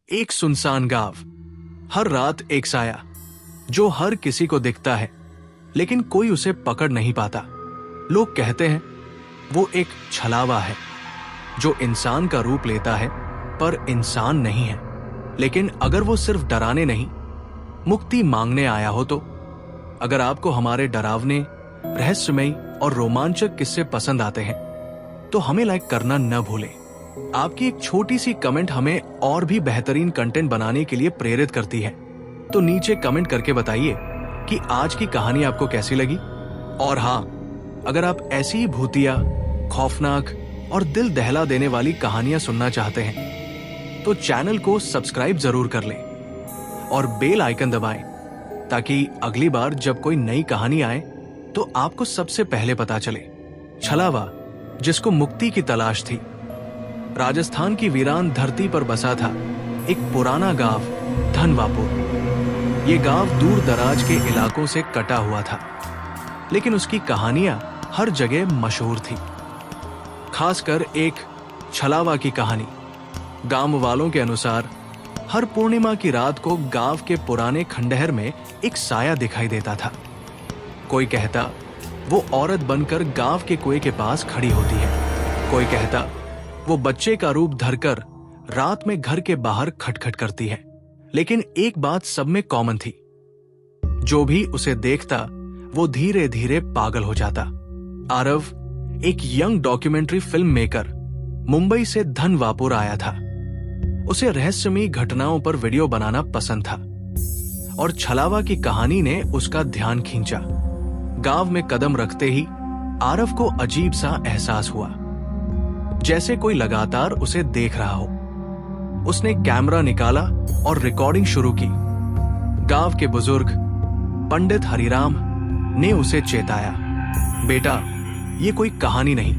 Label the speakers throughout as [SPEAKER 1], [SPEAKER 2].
[SPEAKER 1] एक सुनसान गांव, हर रात एक साया जो हर किसी को दिखता है, लेकिन कोई उसे पकड़ नहीं पाता। लोग कहते हैं वो एक छलावा है जो इंसान का रूप लेता है पर इंसान नहीं है। लेकिन अगर वो सिर्फ डराने नहीं, मुक्ति मांगने आया हो तो। अगर आपको हमारे डरावने, रहस्यमयी और रोमांचक किस्से पसंद आते हैं तो हमें लाइक करना न भूलें। आपकी एक छोटी सी कमेंट हमें और भी बेहतरीन कंटेंट बनाने के लिए प्रेरित करती है। तो नीचे कमेंट करके बताइए कि आज की कहानी आपको कैसी लगी। और हाँ, अगर आप ऐसी ही भूतिया, खौफनाक और दिल दहला देने वाली कहानियां सुनना चाहते हैं तो चैनल को सब्सक्राइब जरूर कर लें और बेल आइकन दबाएं ताकि अगली बार जब कोई नई कहानी आए तो आपको सबसे पहले पता चले। छलावा, जिसको मुक्ति की तलाश थी, राजस्थान की वीरान धरती पर बसा था एक पुराना गांव धनवापुर। ये गांव दूर दराज के इलाकों से कटा हुआ था, लेकिन उसकी कहानियां हर जगह मशहूर थी। खासकर एक छलावा की कहानी। गांव वालों के अनुसार हर पूर्णिमा की रात को गांव के पुराने खंडहर में एक साया दिखाई देता था। कोई कहता वो औरत बनकर गांव के कुएं के पास खड़ी होती है। कोई कहता वो बच्चे का रूप धरकर रात में घर के बाहर खटखट करती है। लेकिन एक बात सब में कॉमन थी, जो भी उसे देखता वो धीरे धीरे पागल हो जाता। आरव, एक young documentary film maker, Mumbai से धनवापुर आया था। उसे रहस्यमयी घटनाओं पर वीडियो बनाना पसंद था और छलावा की कहानी ने उसका ध्यान खींचा। गांव में कदम रखते ही आरव को अजीब सा एहसास हुआ, जैसे कोई लगातार उसे देख रहा हो। उसने कैमरा निकाला और रिकॉर्डिंग शुरू की। गांव के बुजुर्ग पंडित हरिराम ने उसे चेताया, बेटा, ये कोई कहानी नहीं,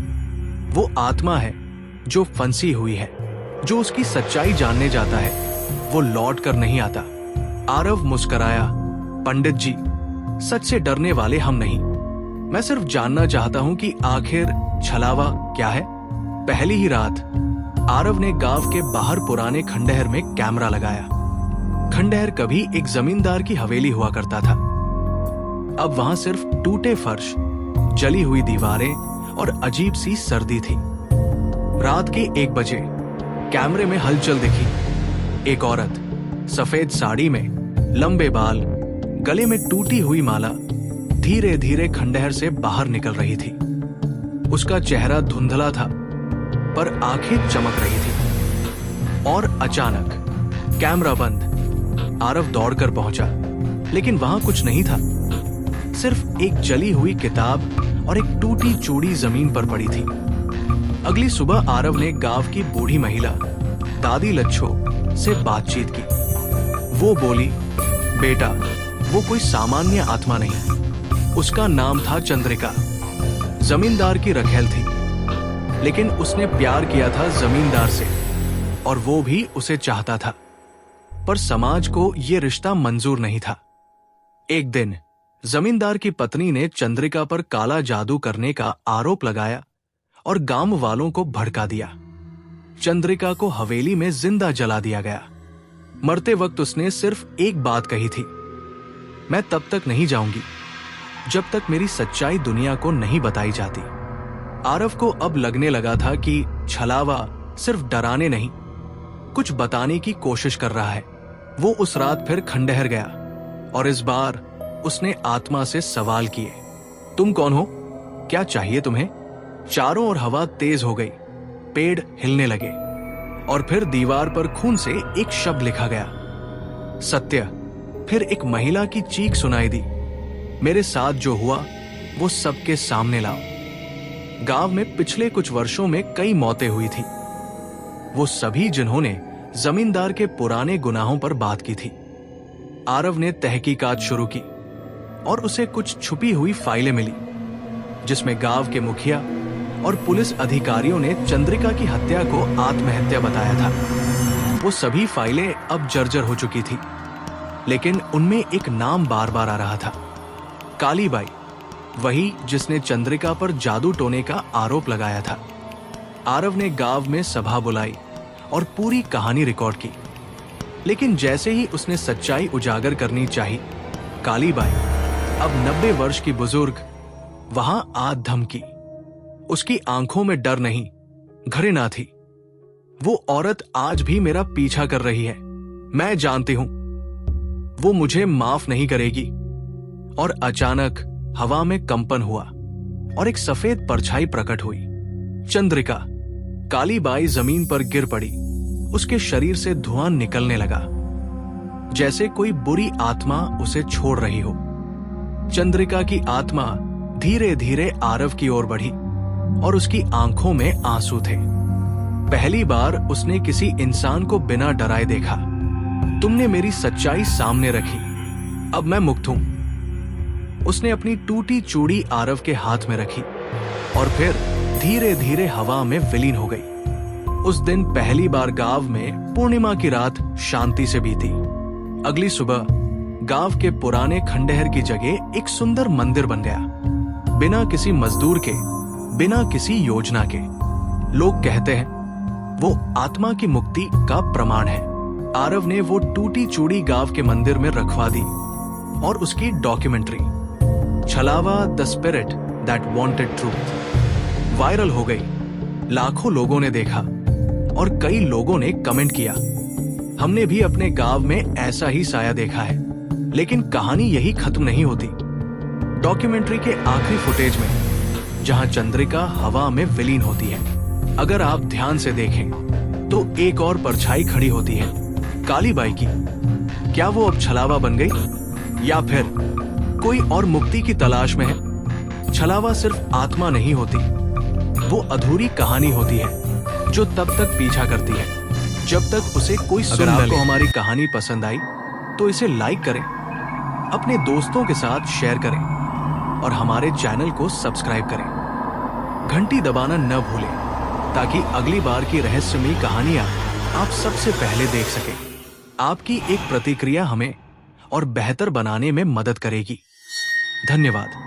[SPEAKER 1] वो आत्मा है जो फंसी हुई है। जो उसकी सच्चाई जानने जाता है वो लौट कर नहीं आता। आरव मुस्कराया, पंडित जी, सच से डरने वाले हम नहीं। मैं सिर्फ जानना चाहता हूं कि आखिर छलावा क्या है। पहली ही रात आरव ने गांव के बाहर पुराने खंडहर में कैमरा लगाया। खंडहर कभी एक जमींदार की हवेली हुआ करता था। अब वहां सिर्फ टूटे फर्श, जली हुई दीवारें और अजीब सी सर्दी थी। रात के 1 बजे कैमरे में हलचल दिखी। एक औरत सफेद साड़ी में, लंबे बाल, गले में टूटी हुई माला, धीरे धीरे खंडहर से बाहर निकल रही थी। उसका चेहरा धुंधला था पर आंखें चमक रही थी। और अचानक कैमरा बंद। आरव दौड़कर पहुंचा, लेकिन वहां कुछ नहीं था। सिर्फ एक जली हुई किताब और एक टूटी चूड़ी जमीन पर पड़ी थी। अगली सुबह आरव ने गांव की बूढ़ी महिला दादी लच्छो से बातचीत की। वो बोली, बेटा, वो कोई सामान्य आत्मा नहीं। उसका नाम था चंद्रिका। जमींदार की रखेल थी, लेकिन उसने प्यार किया था जमींदार से और वो भी उसे चाहता था, पर समाज को ये रिश्ता मंजूर नहीं था। एक दिन जमींदार की पत्नी ने चंद्रिका पर काला जादू करने का आरोप लगाया और गांव वालों को भड़का दिया। चंद्रिका को हवेली में जिंदा जला दिया गया। मरते वक्त उसने सिर्फ एक बात कही थी, मैं तब तक नहीं जाऊंगी जब तक मेरी सच्चाई दुनिया को नहीं बताई जाती। आरव को अब लगने लगा था कि छलावा सिर्फ डराने नहीं, कुछ बताने की कोशिश कर रहा है। वो उस रात फिर खंडहर गया और इस बार उसने आत्मा से सवाल किए, तुम कौन हो? क्या चाहिए तुम्हें? चारों ओर हवा तेज हो गई, पेड़ हिलने लगे और फिर दीवार पर खून से एक शब्द लिखा गया, सत्य। फिर एक महिला की चीख सुनाई दी, मेरे साथ जो हुआ वो सबके सामने लाओ। गांव में पिछले कुछ वर्षों में कई मौतें हुई थी। वो सभी जिन्होंने जमींदार के पुराने गुनाहों पर बात की थी। आरव ने तहकीकात शुरू की और उसे कुछ छुपी हुई फाइलें मिली, जिसमें गांव के मुखिया और पुलिस अधिकारियों ने चंद्रिका की हत्या को आत्महत्या बताया था। वो सभी फाइलें अब जर्जर हो चुकी थी, लेकिन उनमें एक नाम बार बार आ रहा था, कालीबाई, वही जिसने चंद्रिका पर जादू टोने का आरोप लगाया था। आरव ने गांव में सभा बुलाई और पूरी कहानी रिकॉर्ड की। लेकिन जैसे ही उसने सच्चाई उजागर करनी चाही, काली बाई, अब 90 वर्ष की बुजुर्ग, वहां आ धमकी। उसकी आंखों में डर नहीं, घृणा थी। वो औरत आज भी मेरा पीछा कर रही है। मैं जानती हूं वो मुझे माफ नहीं करेगी। और अचानक हवा में कंपन हुआ और एक सफेद परछाई प्रकट हुई। चंद्रिका। काली बाई जमीन पर गिर पड़ी। उसके शरीर से धुआं निकलने लगा, जैसे कोई बुरी आत्मा उसे छोड़ रही हो। चंद्रिका की आत्मा धीरे धीरे आरव की ओर बढ़ी और उसकी आंखों में आंसू थे। पहली बार उसने किसी इंसान को बिना डराए देखा। तुमने मेरी सच्चाई सामने रखी, अब मैं मुक्त हूं। उसने अपनी टूटी चूड़ी आरव के हाथ में रखी और फिर धीरे धीरे हवा में विलीन हो गई। उस दिन पहली बार गांव में पूर्णिमा की रात शांति से बीती। अगली सुबह गांव के पुराने खंडहर की जगह एक सुंदर मंदिर बन गया, बिना किसी मजदूर के, बिना किसी योजना के। लोग कहते हैं वो आत्मा की मुक्ति का प्रमाण है। आरव ने वो टूटी चूड़ी गांव के मंदिर में रखवा दी और उसकी डॉक्यूमेंट्री छलावा the spirit that wanted truth viral हो गई। लाखों लोगों ने देखा और कई लोगों ने कमेंट किया, हमने भी अपने गांव में ऐसा ही साया देखा है। लेकिन कहानी यही खत्म नहीं होती। डॉक्यूमेंट्री के आखिरी फुटेज में, जहां चंद्रिका हवा में विलीन होती है, अगर आप ध्यान से देखें तो एक और परछाई खड़ी होती है, काली बाई की। क्या वो अब छलावा बन गई या फिर कोई और मुक्ति की तलाश में है? छलावा सिर्फ आत्मा नहीं होती, वो अधूरी कहानी होती है जो तब तक पीछा करती है जब तक उसे कोई सुन न ले। अगर आपको हमारी कहानी पसंद आई तो इसे लाइक करें, अपने दोस्तों के साथ शेयर करें और हमारे चैनल को सब्सक्राइब करें। घंटी दबाना न भूलें ताकि अगली बार की रहस्यमयी कहानियां आप सबसे पहले देख सकें। आपकी एक प्रतिक्रिया हमें और बेहतर बनाने में मदद करेगी। धन्यवाद।